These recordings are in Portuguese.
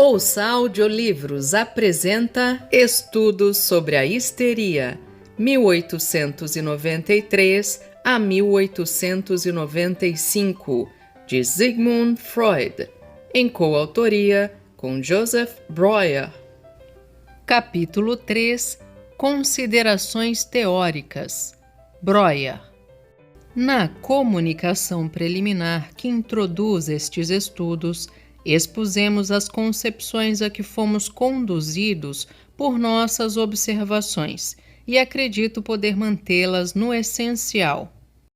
Ouça Audiolivros apresenta Estudos sobre a Histeria, 1893 a 1895, de Sigmund Freud, em coautoria com Joseph Breuer. Capítulo 3 – Considerações teóricas. Breuer. Na comunicação preliminar que introduz estes estudos, expusemos as concepções a que fomos conduzidos por nossas observações e acredito poder mantê-las no essencial.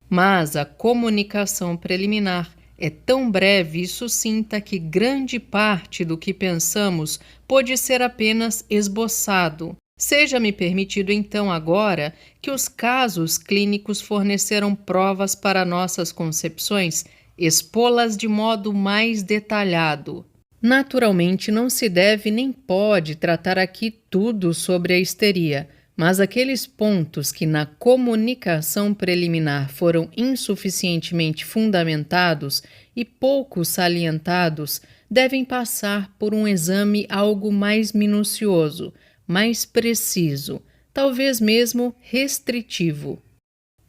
Mas a comunicação preliminar é tão breve e sucinta que grande parte do que pensamos pode ser apenas esboçado. Seja-me permitido então agora que os casos clínicos forneceram provas para nossas concepções, expô-las de modo mais detalhado. Naturalmente não se deve nem pode tratar aqui tudo sobre a histeria, mas aqueles pontos que na comunicação preliminar foram insuficientemente fundamentados e pouco salientados devem passar por um exame algo mais minucioso, mais preciso, talvez mesmo restritivo.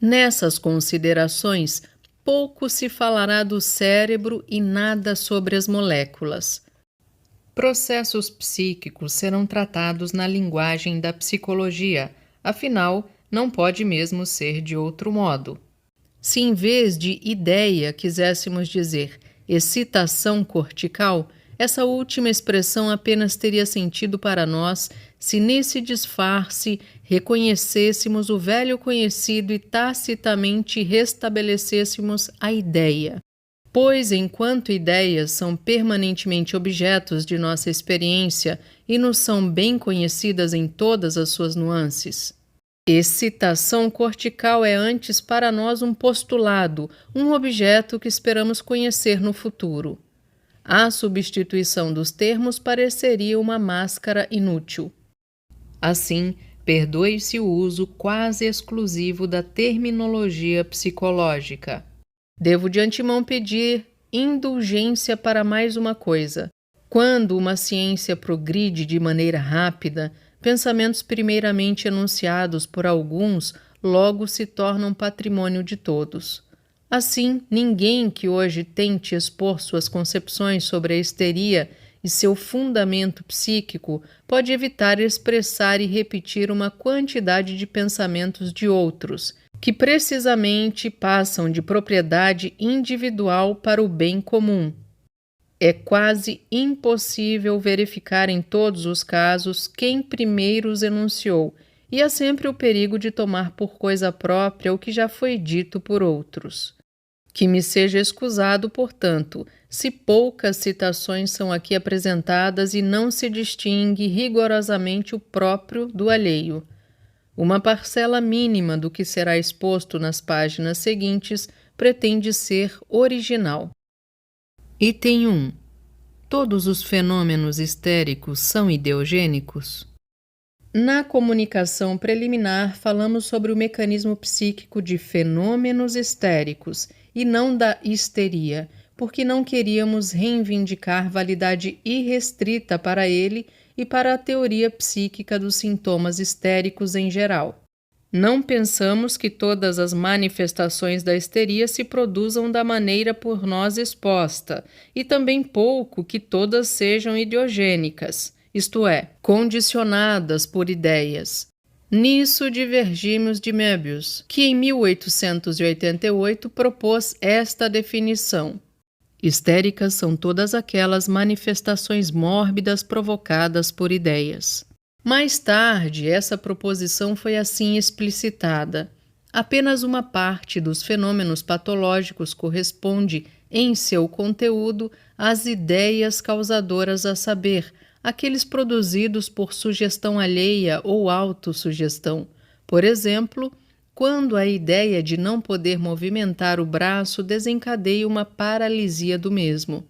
Nessas considerações, pouco se falará do cérebro e nada sobre as moléculas. Processos psíquicos serão tratados na linguagem da psicologia, afinal, não pode mesmo ser de outro modo. Se em vez de ideia quiséssemos dizer excitação cortical, essa última expressão apenas teria sentido para nós se nesse disfarce reconhecêssemos o velho conhecido e tacitamente restabelecêssemos a ideia. Pois, enquanto ideias são permanentemente objetos de nossa experiência e nos são bem conhecidas em todas as suas nuances, excitação cortical é antes para nós um postulado, um objeto que esperamos conhecer no futuro. A substituição dos termos pareceria uma máscara inútil. Assim, perdoe-se o uso quase exclusivo da terminologia psicológica. Devo de antemão pedir indulgência para mais uma coisa. Quando uma ciência progride de maneira rápida, pensamentos primeiramente enunciados por alguns logo se tornam patrimônio de todos. Assim, ninguém que hoje tente expor suas concepções sobre a histeria e seu fundamento psíquico pode evitar expressar e repetir uma quantidade de pensamentos de outros, que precisamente passam de propriedade individual para o bem comum. É quase impossível verificar em todos os casos quem primeiro os enunciou, e há sempre o perigo de tomar por coisa própria o que já foi dito por outros. Que me seja escusado, portanto, se poucas citações são aqui apresentadas e não se distingue rigorosamente o próprio do alheio. Uma parcela mínima do que será exposto nas páginas seguintes pretende ser original. Item 1. Todos os fenômenos histéricos são ideogênicos? Na comunicação preliminar, falamos sobre o mecanismo psíquico de fenômenos histéricos e não da histeria, porque não queríamos reivindicar validade irrestrita para ele e para a teoria psíquica dos sintomas histéricos em geral. Não pensamos que todas as manifestações da histeria se produzam da maneira por nós exposta, e também pouco que todas sejam ideogênicas, isto é, condicionadas por ideias. Nisso divergimos de Möbius, que em 1888 propôs esta definição. Histéricas são todas aquelas manifestações mórbidas provocadas por ideias. Mais tarde, essa proposição foi assim explicitada. Apenas uma parte dos fenômenos patológicos corresponde, em seu conteúdo, às ideias causadoras, a saber, aqueles produzidos por sugestão alheia ou autossugestão. Por exemplo, quando a ideia de não poder movimentar o braço desencadeia uma paralisia do mesmo.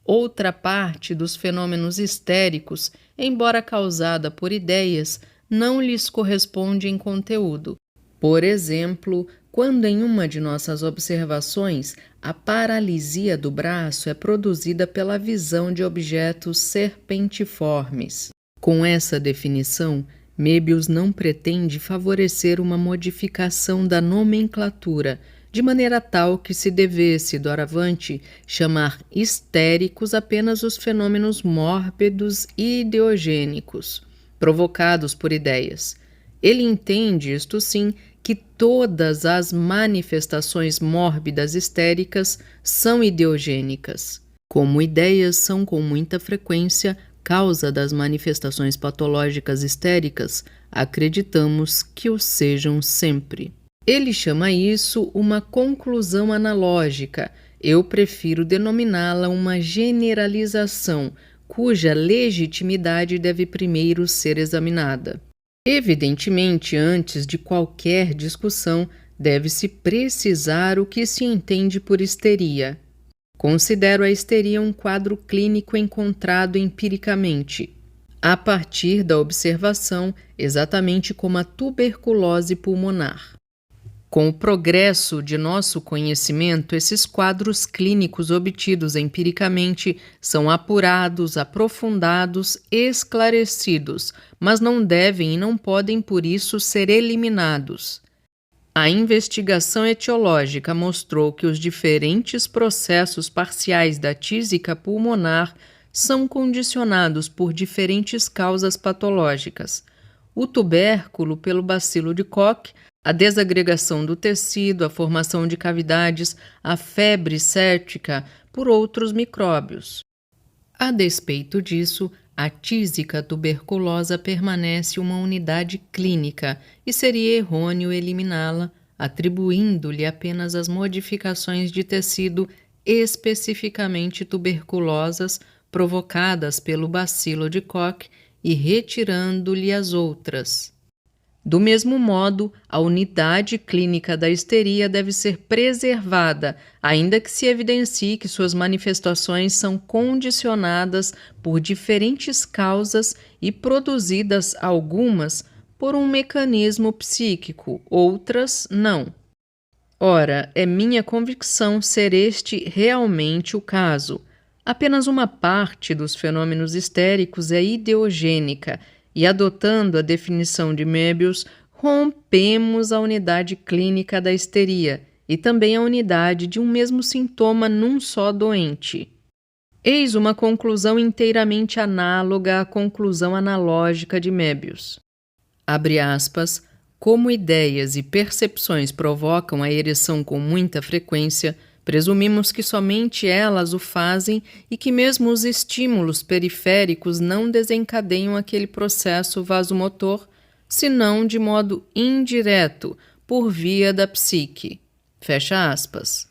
Outra parte dos fenômenos histéricos, embora causada por ideias, não lhes corresponde em conteúdo. Por exemplo, quando em uma de nossas observações a paralisia do braço é produzida pela visão de objetos serpentiformes. Com essa definição, Möbius não pretende favorecer uma modificação da nomenclatura, de maneira tal que se devesse, doravante, chamar histéricos apenas os fenômenos mórbidos e ideogênicos, provocados por ideias. Ele entende, isto sim, que todas as manifestações mórbidas histéricas são ideogênicas. Como ideias são com muita frequência causa das manifestações patológicas histéricas, acreditamos que o sejam sempre. Ele chama isso uma conclusão analógica. Eu prefiro denominá-la uma generalização, cuja legitimidade deve primeiro ser examinada. Evidentemente, antes de qualquer discussão, deve-se precisar o que se entende por histeria. Considero a histeria um quadro clínico encontrado empiricamente, a partir da observação, exatamente como a tuberculose pulmonar. Com o progresso de nosso conhecimento, esses quadros clínicos obtidos empiricamente são apurados, aprofundados, esclarecidos, mas não devem e não podem por isso ser eliminados. A investigação etiológica mostrou que os diferentes processos parciais da tísica pulmonar são condicionados por diferentes causas patológicas. O tubérculo pelo bacilo de Koch, a desagregação do tecido, a formação de cavidades, a febre cética por outros micróbios. A despeito disso, a tísica tuberculosa permanece uma unidade clínica e seria errôneo eliminá-la, atribuindo-lhe apenas as modificações de tecido especificamente tuberculosas provocadas pelo bacilo de Koch e retirando-lhe as outras. Do mesmo modo, a unidade clínica da histeria deve ser preservada, ainda que se evidencie que suas manifestações são condicionadas por diferentes causas e produzidas, algumas, por um mecanismo psíquico, outras não. Ora, é minha convicção ser este realmente o caso. Apenas uma parte dos fenômenos histéricos é ideogênica, e adotando a definição de Möbius, rompemos a unidade clínica da histeria e também a unidade de um mesmo sintoma num só doente. Eis uma conclusão inteiramente análoga à conclusão analógica de Möbius. Abre aspas, como ideias e percepções provocam a ereção com muita frequência, presumimos que somente elas o fazem e que mesmo os estímulos periféricos não desencadeiam aquele processo vasomotor, senão de modo indireto, por via da psique. Fecha aspas.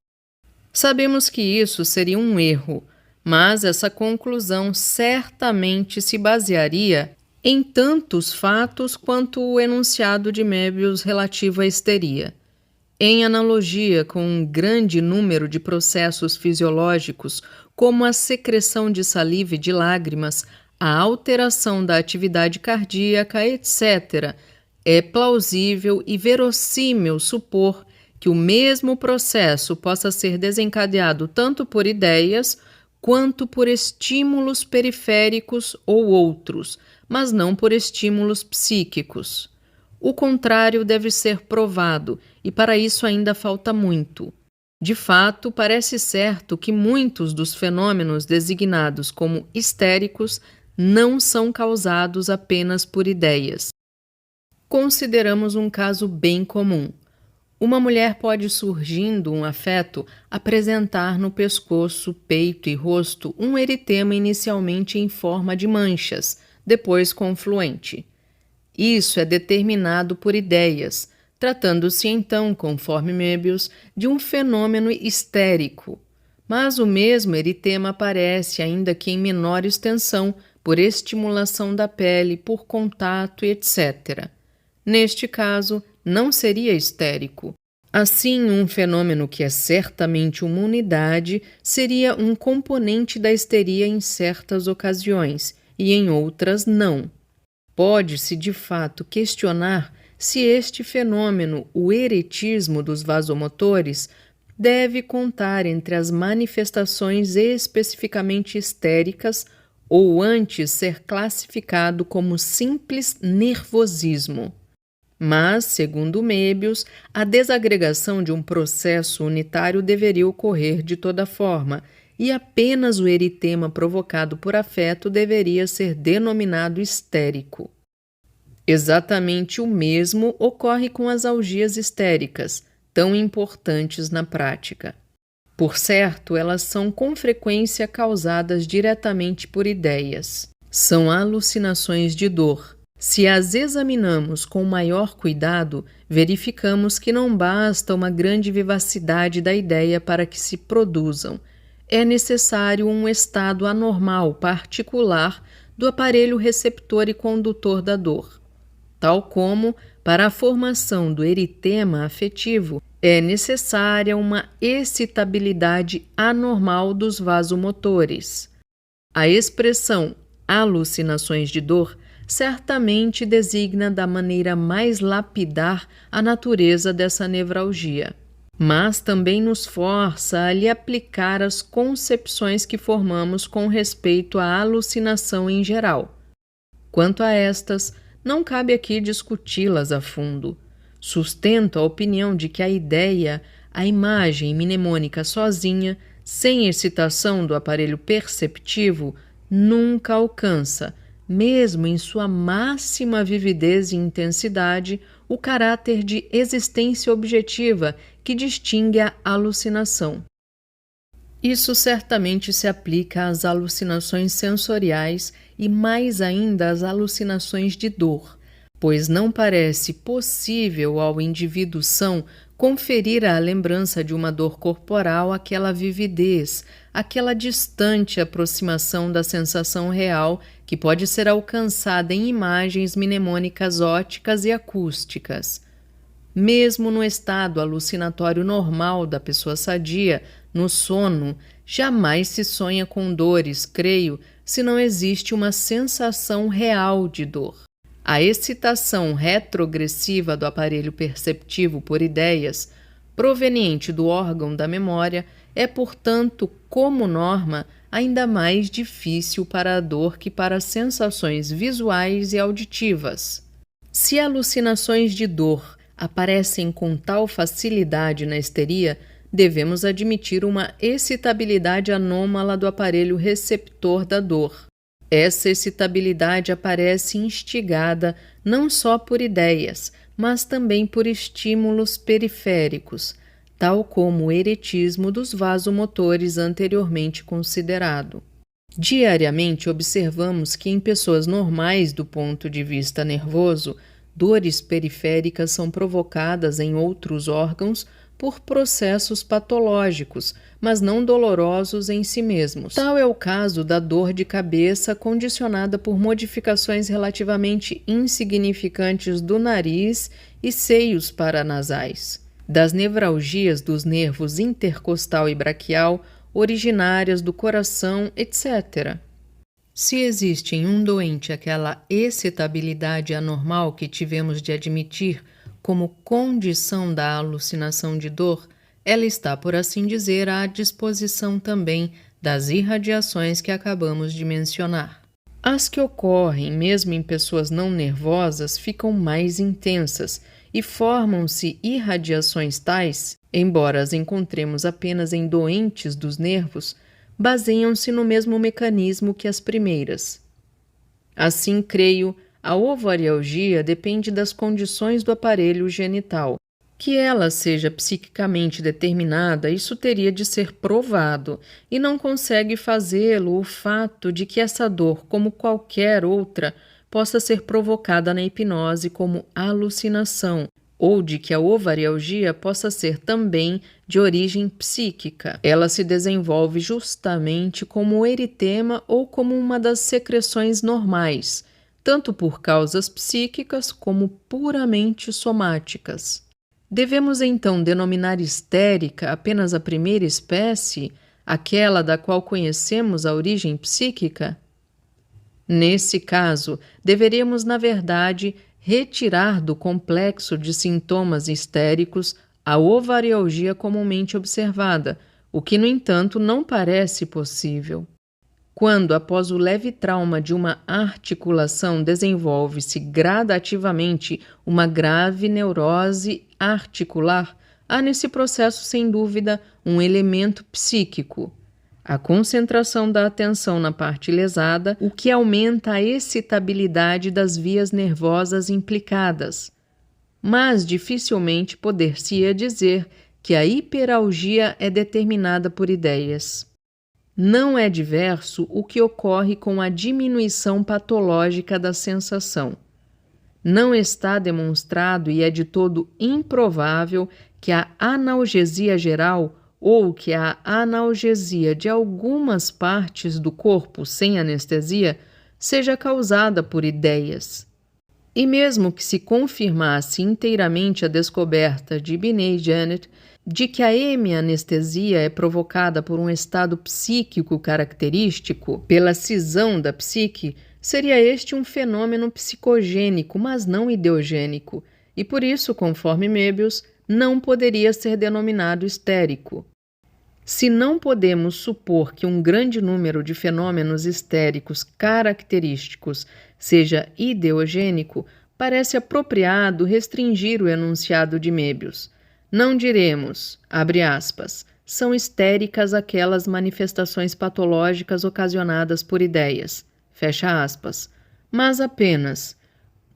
Sabemos que isso seria um erro, mas essa conclusão certamente se basearia em tantos fatos quanto o enunciado de Möbius relativo à histeria. Em analogia com um grande número de processos fisiológicos, como a secreção de saliva e de lágrimas, a alteração da atividade cardíaca, etc., é plausível e verossímil supor que o mesmo processo possa ser desencadeado tanto por ideias quanto por estímulos periféricos ou outros, mas não por estímulos psíquicos. O contrário deve ser provado, e para isso ainda falta muito. De fato, parece certo que muitos dos fenômenos designados como histéricos não são causados apenas por ideias. Consideramos um caso bem comum. Uma mulher pode, surgindo um afeto, apresentar no pescoço, peito e rosto um eritema inicialmente em forma de manchas, depois confluente. Isso é determinado por ideias, tratando-se então, conforme Möbius, de um fenômeno histérico. Mas o mesmo eritema aparece, ainda que em menor extensão, por estimulação da pele, por contato, etc. Neste caso, não seria histérico. Assim, um fenômeno que é certamente uma unidade seria um componente da histeria em certas ocasiões, e em outras não. Pode-se, de fato, questionar se este fenômeno, o eretismo dos vasomotores, deve contar entre as manifestações especificamente histéricas ou antes ser classificado como simples nervosismo. Mas, segundo Möbius, a desagregação de um processo unitário deveria ocorrer de toda forma, e apenas o eritema provocado por afeto deveria ser denominado histérico. Exatamente o mesmo ocorre com as algias histéricas, tão importantes na prática. Por certo, elas são com frequência causadas diretamente por ideias. São alucinações de dor. Se as examinamos com maior cuidado, verificamos que não basta uma grande vivacidade da ideia para que se produzam. É necessário um estado anormal particular do aparelho receptor e condutor da dor. Tal como, para a formação do eritema afetivo, é necessária uma excitabilidade anormal dos vasomotores. A expressão alucinações de dor certamente designa da maneira mais lapidar a natureza dessa nevralgia, mas também nos força a lhe aplicar as concepções que formamos com respeito à alucinação em geral. Quanto a estas, não cabe aqui discuti-las a fundo. Sustento a opinião de que a ideia, a imagem mnemônica sozinha, sem excitação do aparelho perceptivo, nunca alcança, mesmo em sua máxima vividez e intensidade, o caráter de existência objetiva que distingue a alucinação. Isso certamente se aplica às alucinações sensoriais e mais ainda às alucinações de dor, pois não parece possível ao indivíduo são conferir à lembrança de uma dor corporal aquela vividez, aquela distante aproximação da sensação real que pode ser alcançada em imagens mnemônicas ópticas e acústicas. Mesmo no estado alucinatório normal da pessoa sadia, no sono, jamais se sonha com dores, creio, se não existe uma sensação real de dor. A excitação retrogressiva do aparelho perceptivo por ideias, proveniente do órgão da memória, é, portanto, como norma, ainda mais difícil para a dor que para as sensações visuais e auditivas. Se alucinações de dor aparecem com tal facilidade na histeria, devemos admitir uma excitabilidade anômala do aparelho receptor da dor. Essa excitabilidade aparece instigada não só por ideias, mas também por estímulos periféricos, tal como o eretismo dos vasomotores anteriormente considerado. Diariamente observamos que em pessoas normais do ponto de vista nervoso, dores periféricas são provocadas em outros órgãos por processos patológicos, mas não dolorosos em si mesmos. Tal é o caso da dor de cabeça condicionada por modificações relativamente insignificantes do nariz e seios paranasais, das nevralgias dos nervos intercostal e braquial, originárias do coração, etc. Se existe em um doente aquela excitabilidade anormal que tivemos de admitir como condição da alucinação de dor, ela está, por assim dizer, à disposição também das irradiações que acabamos de mencionar. As que ocorrem mesmo em pessoas não nervosas ficam mais intensas e formam-se irradiações tais, embora as encontremos apenas em doentes dos nervos, baseiam-se no mesmo mecanismo que as primeiras. Assim, creio, a ovarialgia depende das condições do aparelho genital. Que ela seja psiquicamente determinada, isso teria de ser provado, e não consegue fazê-lo o fato de que essa dor, como qualquer outra, possa ser provocada na hipnose como alucinação, ou de que a ovarialgia possa ser também de origem psíquica. Ela se desenvolve justamente como eritema ou como uma das secreções normais, tanto por causas psíquicas como puramente somáticas. Devemos então denominar histérica apenas a primeira espécie, aquela da qual conhecemos a origem psíquica? Nesse caso, deveríamos, na verdade, retirar do complexo de sintomas histéricos a ovarialgia comumente observada, o que, no entanto, não parece possível. Quando, após o leve trauma de uma articulação, desenvolve-se gradativamente uma grave neurose articular, há nesse processo, sem dúvida, um elemento psíquico, a concentração da atenção na parte lesada, o que aumenta a excitabilidade das vias nervosas implicadas. Mas dificilmente poder-se-ia dizer que a hiperalgia é determinada por ideias. Não é diverso o que ocorre com a diminuição patológica da sensação. Não está demonstrado e é de todo improvável que a analgesia geral ou que a analgesia de algumas partes do corpo sem anestesia seja causada por ideias. E mesmo que se confirmasse inteiramente a descoberta de Binet e Janet de que a hemianestesia é provocada por um estado psíquico característico, pela cisão da psique, seria este um fenômeno psicogênico, mas não ideogênico, e por isso, conforme Möbius, não poderia ser denominado histérico. Se não podemos supor que um grande número de fenômenos histéricos característicos seja ideogênico, parece apropriado restringir o enunciado de Möbius. Não diremos, abre aspas, são histéricas aquelas manifestações patológicas ocasionadas por ideias, fecha aspas, mas apenas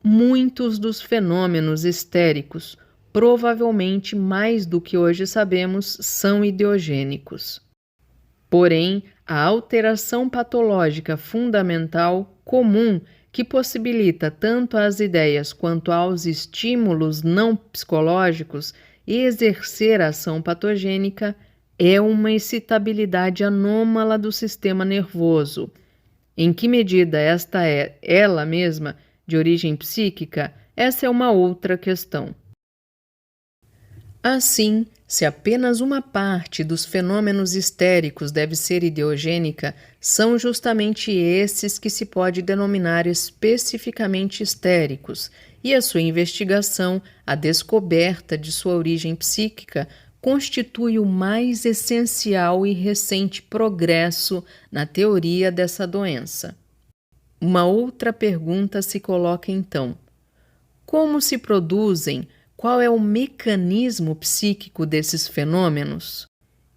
muitos dos fenômenos histéricos, provavelmente mais do que hoje sabemos, são ideogênicos. Porém, a alteração patológica fundamental, comum, que possibilita tanto às ideias quanto aos estímulos não psicológicos exercer a ação patogênica, é uma excitabilidade anômala do sistema nervoso. Em que medida esta é, ela mesma, de origem psíquica, essa é uma outra questão. Assim, se apenas uma parte dos fenômenos histéricos deve ser ideogênica, são justamente esses que se pode denominar especificamente histéricos, e a sua investigação, a descoberta de sua origem psíquica, constitui o mais essencial e recente progresso na teoria dessa doença. Uma outra pergunta se coloca então: como se produzem? Qual é o mecanismo psíquico desses fenômenos?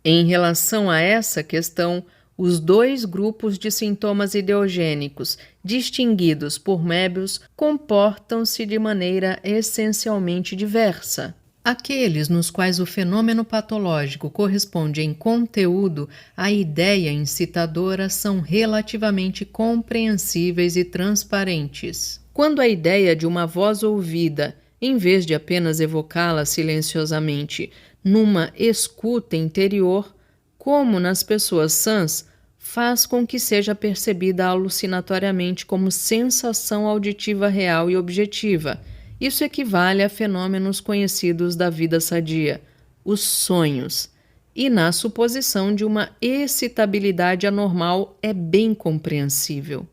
Em relação a essa questão, os dois grupos de sintomas ideogênicos, distinguidos por Möbius, comportam-se de maneira essencialmente diversa. Aqueles nos quais o fenômeno patológico corresponde em conteúdo à ideia incitadora são relativamente compreensíveis e transparentes. Quando a ideia de uma voz ouvida, em vez de apenas evocá-la silenciosamente numa escuta interior, como nas pessoas sãs, faz com que seja percebida alucinatoriamente como sensação auditiva real e objetiva. Isso equivale a fenômenos conhecidos da vida sadia, os sonhos, e na suposição de uma excitabilidade anormal é bem compreensível.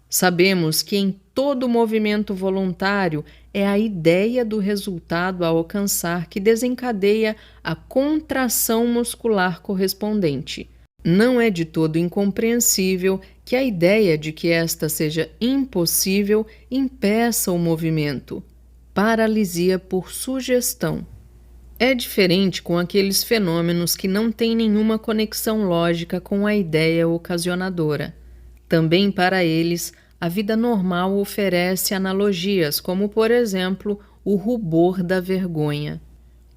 Sabemos que em todo movimento voluntário é a ideia do resultado a alcançar que desencadeia a contração muscular correspondente. Não é de todo incompreensível que a ideia de que esta seja impossível impeça o movimento. Paralisia por sugestão. É diferente com aqueles fenômenos que não têm nenhuma conexão lógica com a ideia ocasionadora. Também para eles, a vida normal oferece analogias, como, por exemplo, o rubor da vergonha.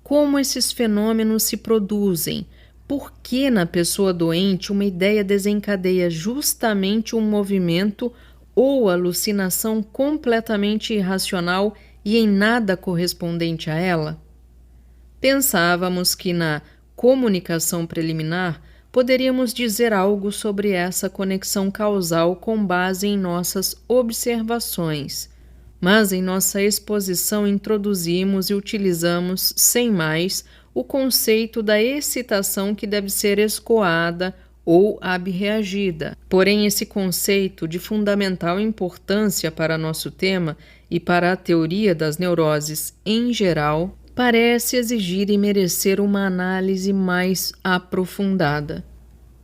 Como esses fenômenos se produzem? Por que na pessoa doente uma ideia desencadeia justamente um movimento ou alucinação completamente irracional e em nada correspondente a ela? Pensávamos que na comunicação preliminar poderíamos dizer algo sobre essa conexão causal com base em nossas observações, mas em nossa exposição introduzimos e utilizamos, sem mais, o conceito da excitação que deve ser escoada ou abreagida. Porém, esse conceito, de fundamental importância para nosso tema e para a teoria das neuroses em geral, parece exigir e merecer uma análise mais aprofundada.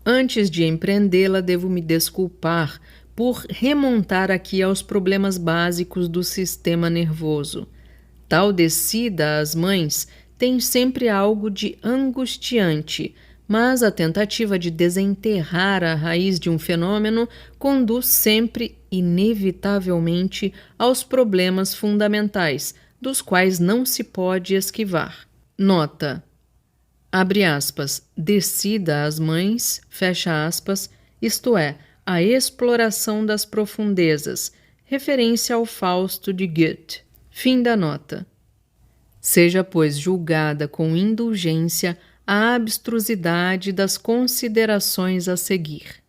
Antes de empreendê-la, devo me desculpar por remontar aqui aos problemas básicos do sistema nervoso. Tal descida às mães tem sempre algo de angustiante, mas a tentativa de desenterrar a raiz de um fenômeno conduz sempre, inevitavelmente, aos problemas fundamentais, dos quais não se pode esquivar. Nota: abre aspas, descida às mães, fecha aspas, isto é, a exploração das profundezas, referência ao Fausto de Goethe. Fim da nota. Seja, pois, julgada com indulgência a abstrusidade das considerações a seguir.